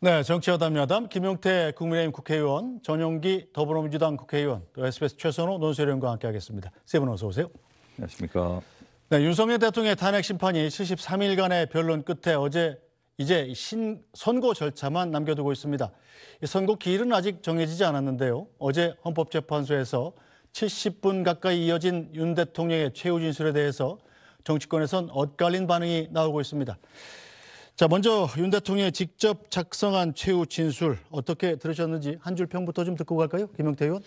네, 정치야담 야담 김용태 국민의힘 국회의원, 전용기 더불어민주당 국회의원, 또 SBS 최선호 논설위원과 함께하겠습니다. 세 분 어서 오세요. 안녕하십니까. 네, 윤석열 대통령의 탄핵 심판이 73일간의 변론 끝에 어제 이제 선고 절차만 남겨두고 있습니다. 이 선고 기일은 아직 정해지지 않았는데요. 어제 헌법재판소에서 70분 가까이 이어진 윤 대통령의 최후 진술에 대해서 정치권에선 엇갈린 반응이 나오고 있습니다. 자, 먼저 윤 대통령이 직접 작성한 최후 진술 어떻게 들으셨는지 한 줄 평부터 좀 듣고 갈까요? 김용태 의원.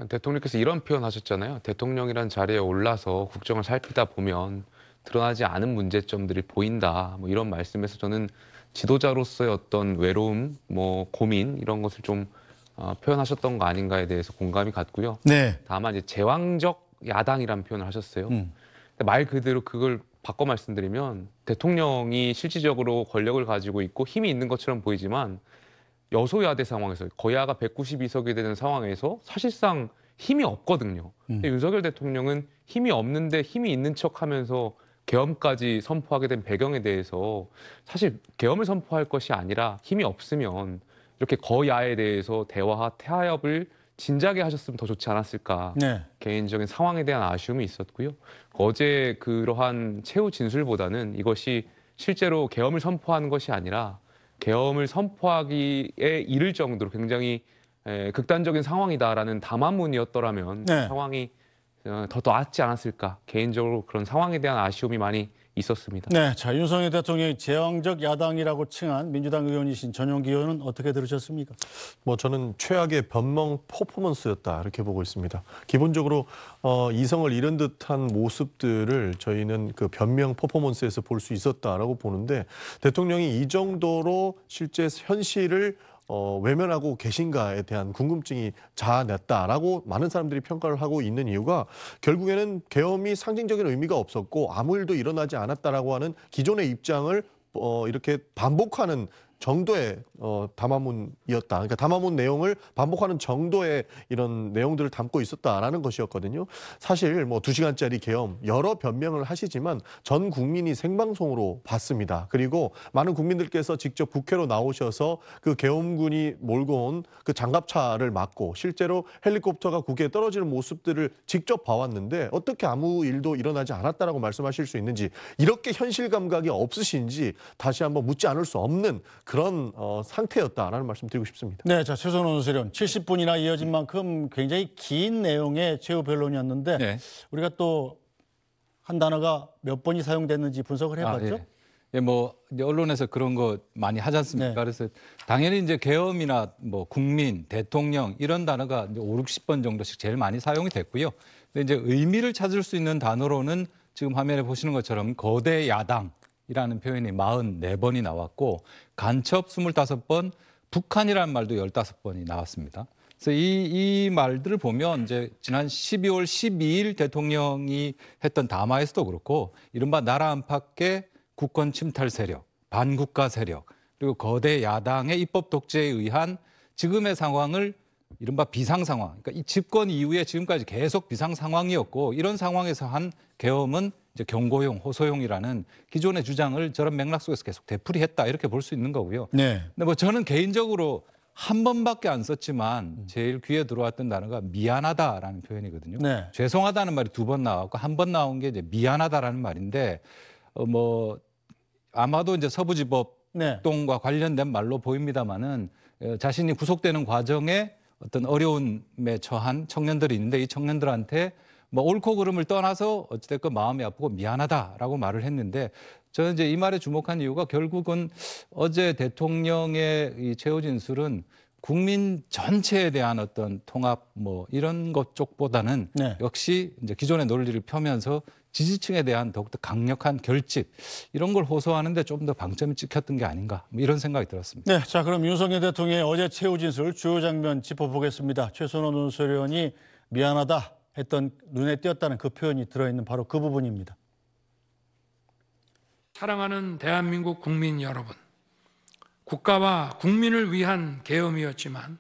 대통령께서 이런 표현 하셨잖아요. 대통령이란 자리에 올라서 국정을 살피다 보면 드러나지 않은 문제점들이 보인다. 뭐 이런 말씀에서 저는 지도자로서의 어떤 외로움, 고민 이런 것을 좀 표현하셨던 거 아닌가에 대해서 공감이 갔고요. 네. 다만 이제 제왕적 야당이라는 표현을 하셨어요. 근데 말 그대로 그걸 바꿔 말씀드리면 대통령이 실질적으로 권력을 가지고 있고 힘이 있는 것처럼 보이지만 여소야대 상황에서 거야가 192석이 되는 상황에서 사실상 힘이 없거든요. 근데 윤석열 대통령은 힘이 없는데 힘이 있는 척하면서 계엄까지 선포하게 된 배경에 대해서 사실 계엄을 선포할 것이 아니라 힘이 없으면 이렇게 거야에 대해서 대화와 타협을 진작에 하셨으면 더 좋지 않았을까. 네. 개인적인 상황에 대한 아쉬움이 있었고요. 어제 그러한 최후 진술보다는 이것이 실제로 계엄을 선포하는 것이 아니라 계엄을 선포하기에 이를 정도로 굉장히 극단적인 상황이다라는 담화문이었더라면 네. 상황이 더 나았지 않았을까. 개인적으로 그런 상황에 대한 아쉬움이 많이 있었습니다. 네, 자, 윤석열 대통령이 제왕적 야당이라고 칭한 민주당 의원이신 전용기 의원은 어떻게 들으셨습니까? 저는 최악의 변명 퍼포먼스였다 이렇게 보고 있습니다. 기본적으로 이성을 잃은 듯한 모습들을 저희는 그 변명 퍼포먼스에서 볼 수 있었다라고 보는데 대통령이 이 정도로 실제 현실을 외면하고 계신가에 대한 궁금증이 자아냈다라고 많은 사람들이 평가를 하고 있는 이유가 결국에는 계엄이 상징적인 의미가 없었고 아무 일도 일어나지 않았다라고 하는 기존의 입장을 이렇게 반복하는 정도의 담화문이었다. 그러니까 담화문 내용을 반복하는 정도의 이런 내용들을 담고 있었다라는 것이었거든요. 사실 2시간짜리 계엄 여러 변명을 하시지만 전 국민이 생방송으로 봤습니다. 그리고 많은 국민들께서 직접 국회로 나오셔서 그 계엄군이 몰고 온 그 장갑차를 맞고 실제로 헬리콥터가 국회에 떨어지는 모습들을 직접 봐왔는데 어떻게 아무 일도 일어나지 않았다라고 말씀하실 수 있는지 이렇게 현실 감각이 없으신지 다시 한번 묻지 않을 수 없는 그런 상태였다라는 말씀 드리고 싶습니다. 네, 자, 최선호 논설위원 70분이나 이어진 만큼 굉장히 긴 내용의 최후 변론이었는데 네. 우리가 또 한 단어가 몇 번이 사용됐는지 분석을 해봤죠? 예, 이제 언론에서 그런 거 많이 하지 않습니까? 네. 그래서 당연히 이제 계엄이나 국민, 대통령 이런 단어가 이제 5, 60번 정도씩 제일 많이 사용이 됐고요. 근데 이제 의미를 찾을 수 있는 단어로는 지금 화면에 보시는 것처럼 거대 야당이라는 표현이 44번이 나왔고 간첩 25번, 북한이라는 말도 15번이 나왔습니다. 그래서 이 말들을 보면 이제 지난 12월 12일 대통령이 했던 담화에서도 그렇고 이른바 나라 안팎의 국권 침탈 세력, 반국가 세력, 그리고 거대 야당의 입법 독재에 의한 지금의 상황을 이른바 비상 상황, 그러니까 이 집권 이후에 지금까지 계속 비상 상황이었고 이런 상황에서 한 계엄은 이제 경고용, 호소용이라는 기존의 주장을 저런 맥락 속에서 계속 되풀이했다 이렇게 볼 수 있는 거고요. 네. 근데 저는 개인적으로 한 번밖에 안 썼지만 제일 귀에 들어왔던 단어가 미안하다라는 표현이거든요. 네. 죄송하다는 말이 2번 나왔고 한 번 나온 게 이제 미안하다라는 말인데 아마도 이제 서부지법 네. 동과 관련된 말로 보입니다만은 자신이 구속되는 과정에 어떤 어려움에 처한 청년들이 있는데 이 청년들한테 옳고 그름을 떠나서 어찌됐건 마음이 아프고 미안하다라고 말을 했는데 저는 이제 이 말에 주목한 이유가 결국은 어제 대통령의 이 최후 진술은 국민 전체에 대한 어떤 통합 이런 것 쪽보다는 네. 역시 이제 기존의 논리를 펴면서 지지층에 대한 더욱더 강력한 결집 이런 걸 호소하는데 좀 더 방점이 찍혔던 게 아닌가 이런 생각이 들었습니다. 네, 자, 그럼 윤석열 대통령의 어제 최후 진술 주요 장면 짚어보겠습니다. 최선호 논설위원이 미안하다 했던 눈에 띄었다는 그 표현이 들어있는 바로 그 부분입니다. 사랑하는 대한민국 국민 여러분, 국가와 국민을 위한 계엄이었지만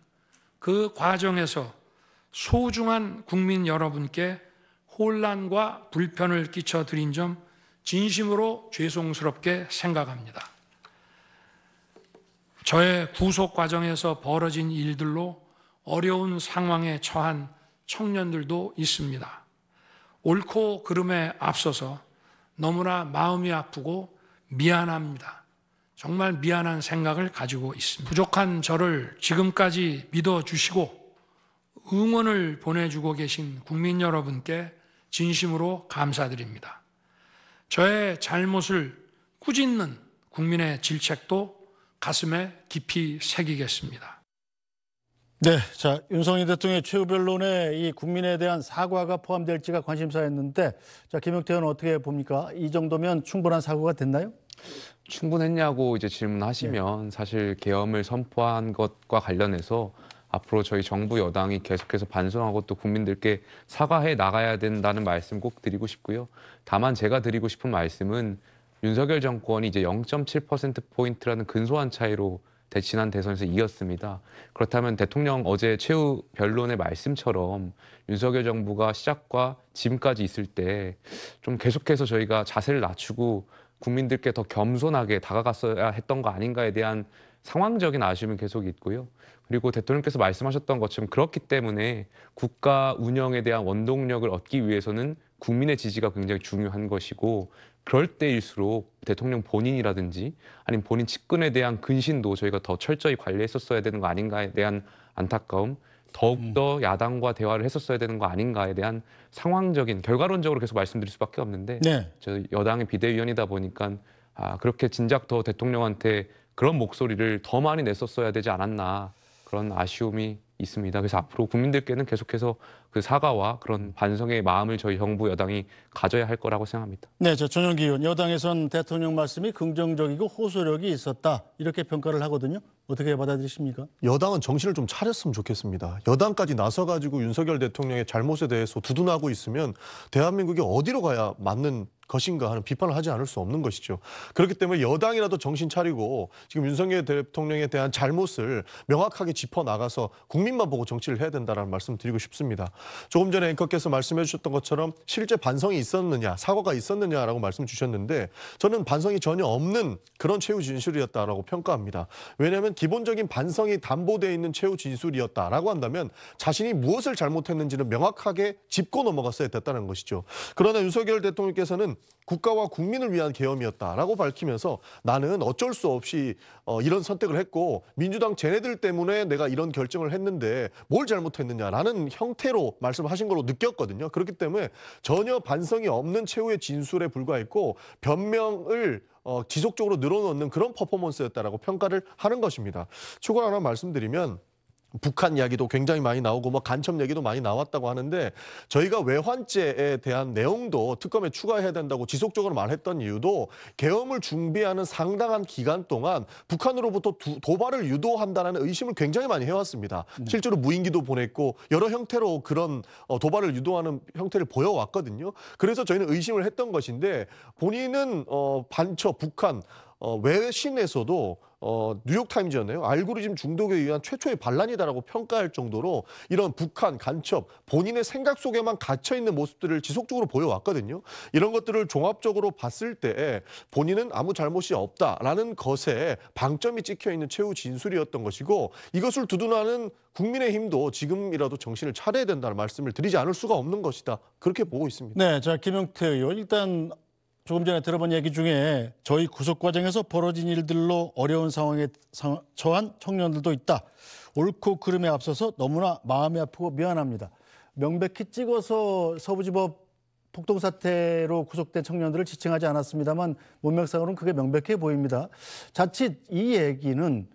그 과정에서 소중한 국민 여러분께 혼란과 불편을 끼쳐드린 점 진심으로 죄송스럽게 생각합니다. 저의 구속 과정에서 벌어진 일들로 어려운 상황에 처한 청년들도 있습니다. 옳고 그름에 앞서서 너무나 마음이 아프고 미안합니다. 정말 미안한 생각을 가지고 있습니다. 부족한 저를 지금까지 믿어주시고 응원을 보내주고 계신 국민 여러분께 진심으로 감사드립니다. 저의 잘못을 꾸짖는 국민의 질책도 가슴에 깊이 새기겠습니다. 네, 자 윤석열 대통령의 최후 변론에 이 국민에 대한 사과가 포함될지가 관심사였는데, 자 김영태 의원 어떻게 봅니까? 이 정도면 충분한 사과가 됐나요? 충분했냐고 이제 질문하시면 사실 계엄을 선포한 것과 관련해서 앞으로 저희 정부 여당이 계속해서 반성하고 또 국민들께 사과해 나가야 된다는 말씀 꼭 드리고 싶고요. 다만 제가 드리고 싶은 말씀은 윤석열 정권이 이제 0.7%포인트라는 근소한 차이로 지난 대선에서 이겼습니다. 그렇다면 대통령 어제 최후 변론의 말씀처럼 윤석열 정부가 시작과 지금까지 있을 때 좀 계속해서 저희가 자세를 낮추고 국민들께 더 겸손하게 다가갔어야 했던 거 아닌가에 대한 상황적인 아쉬움이 계속 있고요. 그리고 대통령께서 말씀하셨던 것처럼 그렇기 때문에 국가 운영에 대한 원동력을 얻기 위해서는 국민의 지지가 굉장히 중요한 것이고, 그럴 때일수록 대통령 본인이라든지 아니면 본인 측근에 대한 근신도 저희가 더 철저히 관리했었어야 되는 거 아닌가에 대한 안타까움, 더욱더 야당과 대화를 했었어야 되는 거 아닌가에 대한 상황적인, 결과론적으로 계속 말씀드릴 수밖에 없는데, 네. 저 여당의 비대위원이다 보니까 그렇게 진작 더 대통령한테 그런 목소리를 더 많이 냈었어야 되지 않았나, 그런 아쉬움이 있습니다. 그래서 앞으로 국민들께는 계속해서 그 사과와 그런 반성의 마음을 저희 정부 여당이 가져야 할 거라고 생각합니다. 네, 저 전용기 의원, 여당에선 대통령 말씀이 긍정적이고 호소력이 있었다 이렇게 평가를 하거든요. 어떻게 받아들이십니까? 여당은 정신을 좀 차렸으면 좋겠습니다. 여당까지 나서가지고 윤석열 대통령의 잘못에 대해서 두둔하고 있으면 대한민국이 어디로 가야 맞는 것인가 하는 비판을 하지 않을 수 없는 것이죠. 그렇기 때문에 여당이라도 정신 차리고 지금 윤석열 대통령에 대한 잘못을 명확하게 짚어나가서 국민만 보고 정치를 해야 된다는 말씀 드리고 싶습니다. 조금 전에 앵커께서 말씀해 주셨던 것처럼 실제 반성이 있었느냐, 사과가 있었느냐라고 말씀 주셨는데, 저는 반성이 전혀 없는 그런 최후 진술이었다라고 평가합니다. 왜냐하면 기본적인 반성이 담보되어 있는 최후 진술이었다라고 한다면 자신이 무엇을 잘못했는지는 명확하게 짚고 넘어갔어야 됐다는 것이죠. 그러나 윤석열 대통령께서는 국가와 국민을 위한 계엄이었다라고 밝히면서 나는 어쩔 수 없이 이런 선택을 했고 민주당 쟤네들 때문에 내가 이런 결정을 했는데 뭘 잘못했느냐라는 형태로 말씀하신 걸로 느꼈거든요. 그렇기 때문에 전혀 반성이 없는 최후의 진술에 불과했고 변명을 지속적으로 늘어놓는 그런 퍼포먼스였다라고 평가를 하는 것입니다. 추가로 하나 말씀드리면, 북한 이야기도 굉장히 많이 나오고 간첩 얘기도 많이 나왔다고 하는데, 저희가 외환죄에 대한 내용도 특검에 추가해야 된다고 지속적으로 말했던 이유도 계엄을 준비하는 상당한 기간 동안 북한으로부터 도발을 유도한다는 의심을 굉장히 많이 해왔습니다. 실제로 무인기도 보냈고 여러 형태로 그런 도발을 유도하는 형태를 보여왔거든요. 그래서 저희는 의심을 했던 것인데, 본인은 반첩, 북한 외신에서도 뉴욕타임즈였네요. 알고리즘 중독에 의한 최초의 반란이다라고 평가할 정도로 이런 북한, 간첩, 본인의 생각 속에만 갇혀있는 모습들을 지속적으로 보여왔거든요. 이런 것들을 종합적으로 봤을 때 본인은 아무 잘못이 없다라는 것에 방점이 찍혀있는 최후 진술이었던 것이고, 이것을 두둔하는 국민의힘도 지금이라도 정신을 차려야 된다는 말씀을 드리지 않을 수가 없는 것이다. 그렇게 보고 있습니다. 네, 자 김영태 의원, 일단 조금 전에 들어본 얘기 중에 저희 구속 과정에서 벌어진 일들로 어려운 상황에 처한 청년들도 있다. 옳고 그름에 앞서서 너무나 마음이 아프고 미안합니다. 명백히 찍어서 서부지법 폭동 사태로 구속된 청년들을 지칭하지 않았습니다만 문맥상으로는 그게 명백해 보입니다. 자칫 이 얘기는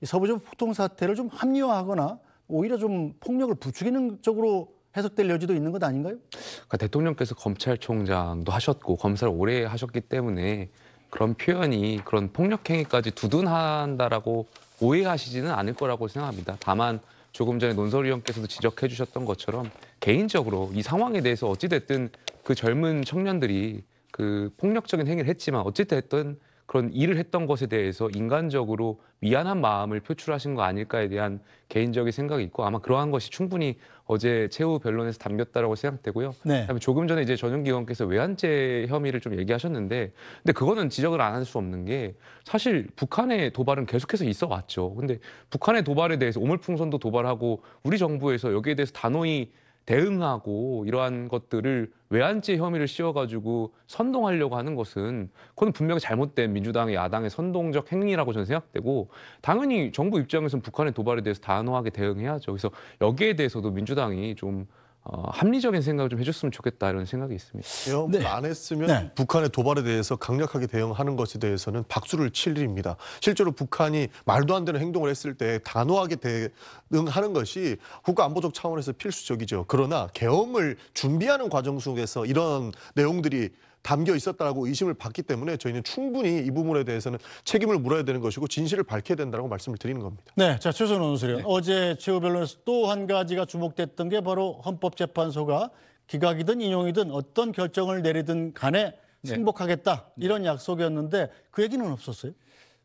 서부지법 폭동 사태를 좀 합리화하거나 오히려 좀 폭력을 부추기는 쪽으로 해석될 여지도 있는 것 아닌가요? 그러니까 대통령께서 검찰총장도 하셨고 검사를 오래 하셨기 때문에 그런 표현이 그런 폭력 행위까지 두둔한다라고 오해하시지는 않을 거라고 생각합니다. 다만 조금 전에 논설위원께서도 지적해 주셨던 것처럼 개인적으로 이 상황에 대해서 어찌됐든 그 젊은 청년들이 그 폭력적인 행위를 했지만 어찌됐든 그런 일을 했던 것에 대해서 인간적으로 미안한 마음을 표출하신 거 아닐까에 대한 개인적인 생각이 있고 아마 그러한 것이 충분히 어제 최후 변론에서 담겼다라고 생각되고요. 네. 그다음에 조금 전에 이제 전용기 의원께서 외환죄 혐의를 좀 얘기하셨는데 근데 그거는 지적을 안 할 수 없는 게 사실 북한의 도발은 계속해서 있어 왔죠. 근데 북한의 도발에 대해서 오물풍선도 도발하고 우리 정부에서 여기에 대해서 단호히 대응하고 이러한 것들을 외환죄 혐의를 씌워가지고 선동하려고 하는 것은 그건 분명히 잘못된 민주당의 야당의 선동적 행위라고 저는 생각되고 당연히 정부 입장에서는 북한의 도발에 대해서 단호하게 대응해야죠. 그래서 여기에 대해서도 민주당이 좀 합리적인 생각을 좀 해줬으면 좋겠다 이런 생각이 있습니다. 영업을 안 했으면 네. 북한의 도발에 대해서 강력하게 대응하는 것에 대해서는 박수를 칠 일입니다. 실제로 북한이 말도 안 되는 행동을 했을 때 단호하게 대응하는 것이 국가안보적 차원에서 필수적이죠. 그러나 계엄을 준비하는 과정 속에서 이런 내용들이 담겨 있었다고 의심을 받기 때문에 저희는 충분히 이 부분에 대해서는 책임을 물어야 되는 것이고 진실을 밝혀야 된다고 말씀을 드리는 겁니다. 네, 자 최선호 논술위원. 어제 최후 변론에서 또 한 가지가 주목됐던 게 바로 헌법재판소가 기각이든 인용이든 어떤 결정을 내리든 간에 승복하겠다 이런 약속이었는데 그 얘기는 없었어요?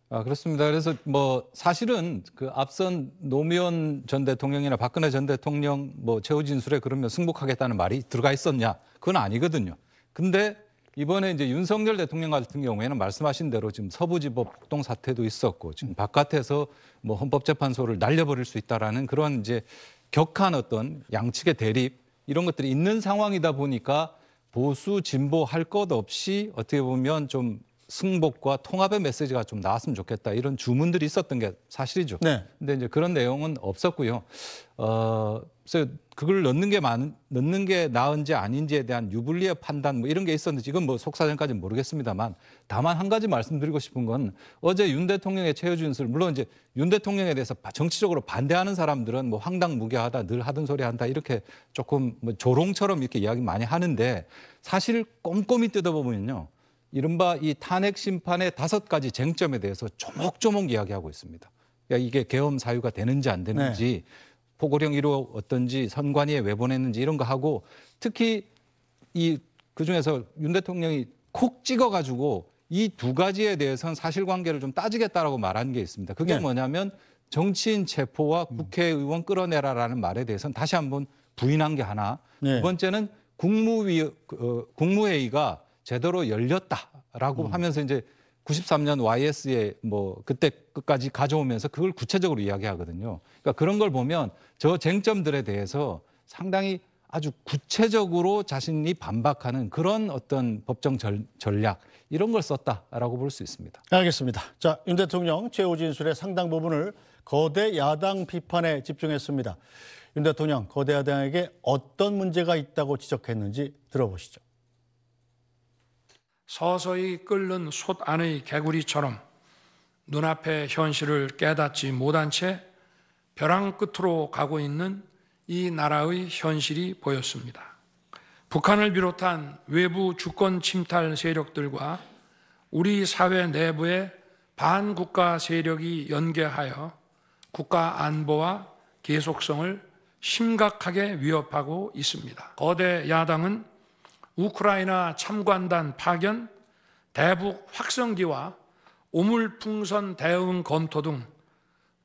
그렇습니다. 그래서 뭐 사실은 그 앞선 노무현 전 대통령이나 박근혜 전 대통령 뭐 최후 진술에 그러면 승복하겠다는 말이 들어가 있었냐? 그건 아니거든요. 근데 이번에 이제 윤석열 대통령 같은 경우에는 말씀하신 대로 지금 서부지법 폭동 사태도 있었고 지금 바깥에서 뭐 헌법재판소를 날려버릴 수 있다라는 그런 이제 격한 어떤 양측의 대립 이런 것들이 있는 상황이다 보니까 보수 진보 할 것 없이 어떻게 보면 좀 승복과 통합의 메시지가 좀 나왔으면 좋겠다 이런 주문들이 있었던 게 사실이죠. 네. 근데 이제 그런 내용은 없었고요. 그래서 그걸 넣는 게 나은지 아닌지에 대한 유불리의 판단 뭐 이런 게 있었는지 이건 뭐 속사정까지는 모르겠습니다만 다만 한 가지 말씀드리고 싶은 건 어제 윤 대통령의 최후 진술 물론 이제 윤 대통령에 대해서 정치적으로 반대하는 사람들은 뭐 황당무계하다 늘 하던 소리 한다 이렇게 조금 뭐 조롱처럼 이렇게 이야기 많이 하는데 사실 꼼꼼히 뜯어보면요. 이른바 이 탄핵 심판의 5가지 쟁점에 대해서 조목조목 이야기하고 있습니다. 그러니까 이게 계엄 사유가 되는지 안 되는지 포고령 1호 어떤지 선관위에 왜 보냈는지 이런 거 하고 특히 이 그중에서 윤 대통령이 콕 찍어가지고 이 2가지에 대해서는 사실관계를 좀 따지겠다라고 말한 게 있습니다. 그게 뭐냐면 정치인 체포와 국회의원 끌어내라라는 말에 대해서는 다시 한번 부인한 게 하나. 두 번째는 국무회의가 제대로 열렸다라고 하면서 이제 93년 YS에 뭐 그때 끝까지 가져오면서 그걸 구체적으로 이야기하거든요. 그러니까 그런 걸 보면 저 쟁점들에 대해서 상당히 아주 구체적으로 자신이 반박하는 그런 어떤 법정 전략 이런 걸 썼다라고 볼 수 있습니다. 알겠습니다. 자, 윤 대통령 최후 진술의 상당 부분을 거대 야당 비판에 집중했습니다. 윤 대통령 거대 야당에게 어떤 문제가 있다고 지적했는지 들어보시죠. 서서히 끓는 솥 안의 개구리처럼 눈앞의 현실을 깨닫지 못한 채 벼랑 끝으로 가고 있는 이 나라의 현실이 보였습니다. 북한을 비롯한 외부 주권 침탈 세력들과 우리 사회 내부의 반국가 세력이 연계하여 국가 안보와 계속성을 심각하게 위협하고 있습니다. 거대 야당은 우크라이나 참관단 파견, 대북 확성기와 오물풍선 대응 검토 등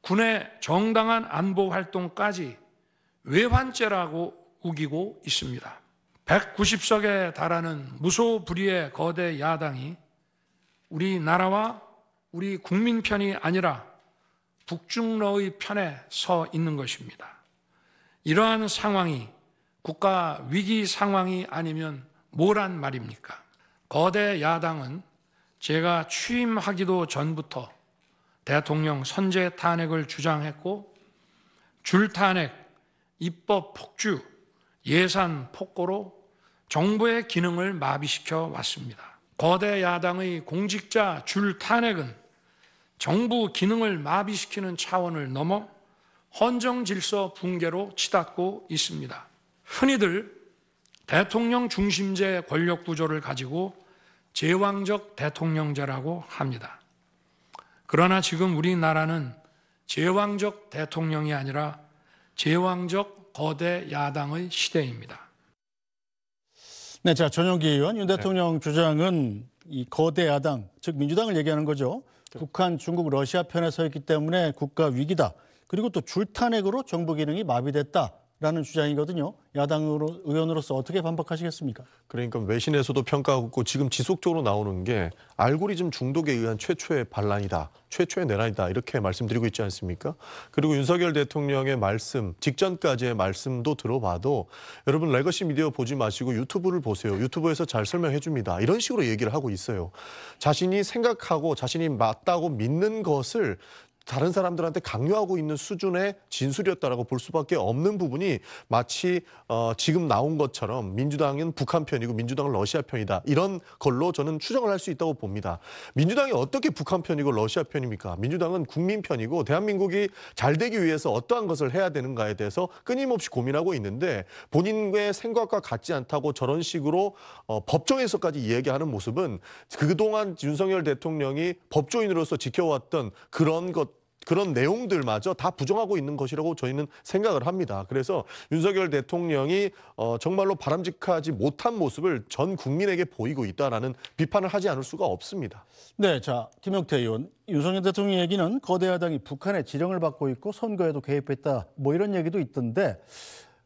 군의 정당한 안보 활동까지 외환죄라고 우기고 있습니다. 190석에 달하는 무소불위의 거대 야당이 우리나라와 우리 국민 편이 아니라 북중러의 편에 서 있는 것입니다. 이러한 상황이 국가 위기 상황이 아니면 뭐란 말입니까? 거대 야당은 제가 취임하기도 전부터 대통령 선제 탄핵을 주장했고 줄탄핵, 입법 폭주, 예산 폭거로 정부의 기능을 마비시켜 왔습니다. 거대 야당의 공직자 줄탄핵은 정부 기능을 마비시키는 차원을 넘어 헌정 질서 붕괴로 치닫고 있습니다. 흔히들 대통령 중심제 권력 구조를 가지고 제왕적 대통령제라고 합니다. 그러나 지금 우리나라는 제왕적 대통령이 아니라 제왕적 거대 야당의 시대입니다. 네, 자 전용기 의원, 윤 대통령 주장은 이 거대 야당, 즉 민주당을 얘기하는 거죠. 북한, 중국, 러시아 편에 서 있기 때문에 국가 위기다. 그리고 또 줄탄핵으로 정부 기능이 마비됐다라는 주장이거든요. 야당 의원으로서 어떻게 반박하시겠습니까? 그러니까 외신에서도 평가하고 지금 지속적으로 나오는 게 알고리즘 중독에 의한 최초의 반란이다. 최초의 내란이다. 이렇게 말씀드리고 있지 않습니까? 그리고 윤석열 대통령의 말씀, 직전까지의 말씀도 들어봐도 여러분 레거시 미디어 보지 마시고 유튜브를 보세요. 유튜브에서 잘 설명해 줍니다. 이런 식으로 얘기를 하고 있어요. 자신이 생각하고 자신이 맞다고 믿는 것을 다른 사람들한테 강요하고 있는 수준의 진술이었다라고 볼 수밖에 없는 부분이 마치 지금 나온 것처럼 민주당은 북한 편이고 민주당은 러시아 편이다. 이런 걸로 저는 추정을 할 수 있다고 봅니다. 민주당이 어떻게 북한 편이고 러시아 편입니까? 민주당은 국민 편이고 대한민국이 잘 되기 위해서 어떠한 것을 해야 되는가에 대해서 끊임없이 고민하고 있는데 본인의 생각과 같지 않다고 저런 식으로 법정에서까지 이야기하는 모습은 그동안 윤석열 대통령이 법조인으로서 지켜왔던 그런 내용들마저 다 부정하고 있는 것이라고 저희는 생각을 합니다. 그래서 윤석열 대통령이 정말로 바람직하지 못한 모습을 전 국민에게 보이고 있다라는 비판을 하지 않을 수가 없습니다. 네, 자 김용태 의원, 윤석열 대통령 얘기는 거대 야당이 북한의 지령을 받고 있고 선거에도 개입했다. 뭐 이런 얘기도 있던데.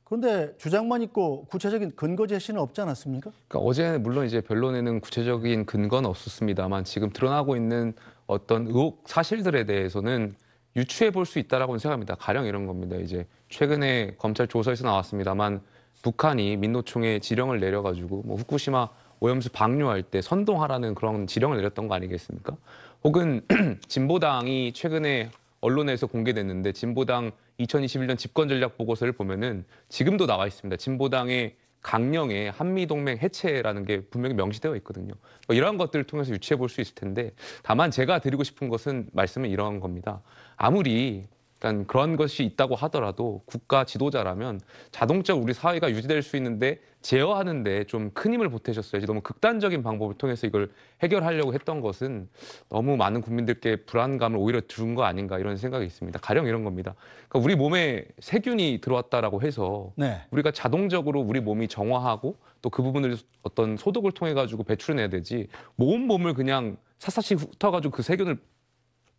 그런데 주장만 있고 구체적인 근거 제시는 없지 않았습니까? 그러니까 어제 물론 이제 변론에는 구체적인 근거는 없었습니다만 지금 드러나고 있는 어떤 의혹 사실들에 대해서는 유추해 볼 수 있다라고 생각합니다. 가령 이런 겁니다. 이제 최근에 검찰 조사에서 나왔습니다만 북한이 민노총에 지령을 내려가지고 뭐 후쿠시마 오염수 방류할 때 선동하라는 그런 지령을 내렸던 거 아니겠습니까? 혹은 진보당이 최근에 언론에서 공개됐는데 진보당 2021년 집권 전략 보고서를 보면은 지금도 나와 있습니다. 진보당의 강령의 한미동맹 해체라는 게 분명히 명시되어 있거든요. 이러한 것들을 통해서 유추해 볼 수 있을 텐데 다만 제가 드리고 싶은 말씀은 이러한 겁니다. 아무리 그러니까 그런 것이 있다고 하더라도 국가 지도자라면 자동적으로 우리 사회가 유지될 수 있는데 제어하는데 좀 큰 힘을 보태셨어야지 너무 극단적인 방법을 통해서 이걸 해결하려고 했던 것은 너무 많은 국민들께 불안감을 오히려 준 거 아닌가 이런 생각이 있습니다. 가령 이런 겁니다. 그러니까 우리 몸에 세균이 들어왔다라고 해서 네. 우리가 자동적으로 우리 몸이 정화하고 또 그 부분을 어떤 소독을 통해 가지고 배출해내야 되지 온 몸을 그냥 샅샅이 훑어가지고 그 세균을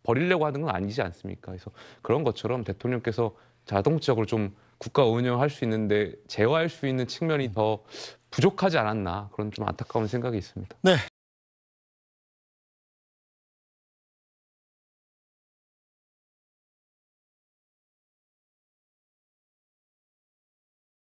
버리려고 하는 건 아니지 않습니까? 그래서 그런 것처럼 대통령께서 자동적으로 좀 국가 운영할 수 있는데 제어할 수 있는 측면이 더 부족하지 않았나 그런 좀 안타까운 생각이 있습니다. 네,